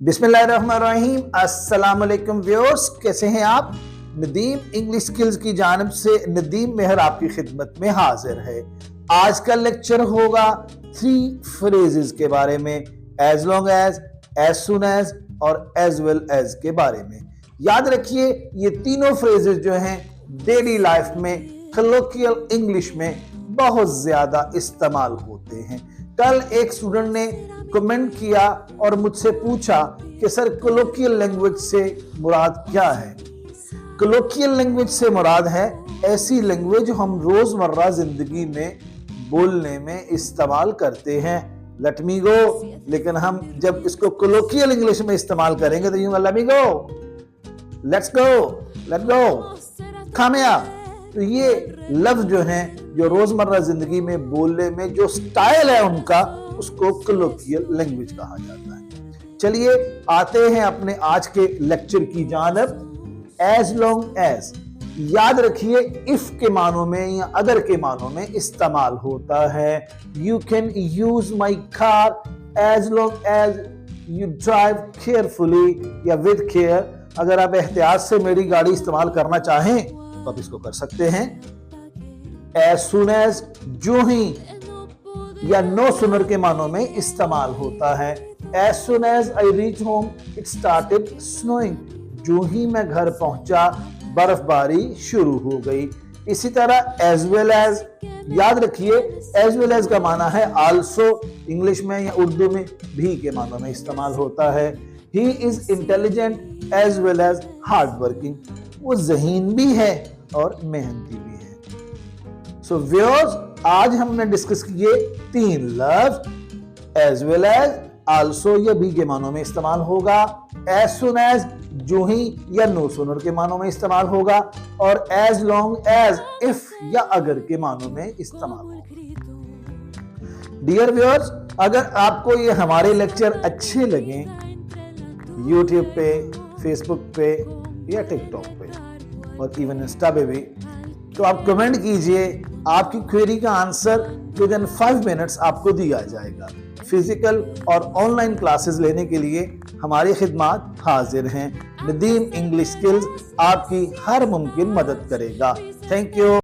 बिस्मिल्लाहिर्रहमानिर्रहीम। अस्सलाम वालेकुम व्यूअर्स, कैसे हैं आप? नदीम इंग्लिश स्किल्स की जानिब से नदीम मेहर आपकी खिदमत में हाजिर है। आज का लेक्चर होगा 3 फ्रेजेस के बारे में, as long as soon as और एज वेल एज के बारे में। याद रखिए, ये तीनों फ्रेजेस जो हैं डेली लाइफ में कलोकियल इंग्लिश में बहुत ज्यादा इस्तेमाल होते हैं। कल एक स्टूडेंट ने कमेंट किया और मुझसे पूछा कि सर कोलोकियल लैंग्वेज से मुराद क्या है? कोलोकियल लैंग्वेज से मुराद है ऐसी लैंग्वेज जो हम रोजमर्रा जिंदगी में बोलने में इस्तेमाल करते हैं। लेट मी गो। लेकिन हम जब इसको कोलोकियल इंग्लिश में इस्तेमाल करेंगे तो यूं let me go, let's go, let go, come here. तो ये लफ्ज जो हैं जो रोजमर्रा जिंदगी में बोलने में जो स्टाइल है उनका, उसको कोलोकियल लैंग्वेज कहा जाता है। चलिए आते हैं अपने आज के लेक्चर की जानिब। एज लॉन्ग एज, याद रखिए इफ के मानों में या अगर के मानों में इस्तेमाल होता है। You can use my car as long as you drive carefully या विद केयर। अगर आप एहतियात से मेरी गाड़ी इस्तेमाल करना चाहें तो आप इसको कर सकते हैं। एज सुन एज, जो ही या नो सुनर के मानों में इस्तेमाल होता है। As soon as I reach home it started snowing, जो ही मैं घर पहुंचा बर्फबारी शुरू हो गई। इसी तरह एज वेल एज, याद रखिए एज वेल एज का माना है आल्सो, इंग्लिश में या उर्दू में भी के मानों में इस्तेमाल होता है। He is intelligent as well as hard working, वो ज़हीन भी है और मेहनती भी है। सो व्यूअर्स, आज हमने डिस्कस किए 3 लफ्ज। एज वेल एज आल्सो या भी के मानों में इस्तेमाल होगा। एज सुन एज जो ही या नो सुनर के मानों में इस्तेमाल होगा। और एज लॉन्ग एज इफ या अगर के मानों में इस्तेमाल होगा। डियर व्यूअर्स, अगर आपको ये हमारे लेक्चर अच्छे लगे यूट्यूब पे, फेसबुक पे या टिकटॉक पे और इवन इंस्टा पे भी, तो आप कमेंट कीजिए। आपकी क्वेरी का आंसर विद इन 5 मिनट्स आपको दिया जाएगा। फिजिकल और ऑनलाइन क्लासेस लेने के लिए हमारी खिदमत हाजिर हैं। नदीम इंग्लिश स्किल्स आपकी हर मुमकिन मदद करेगा। Thank you.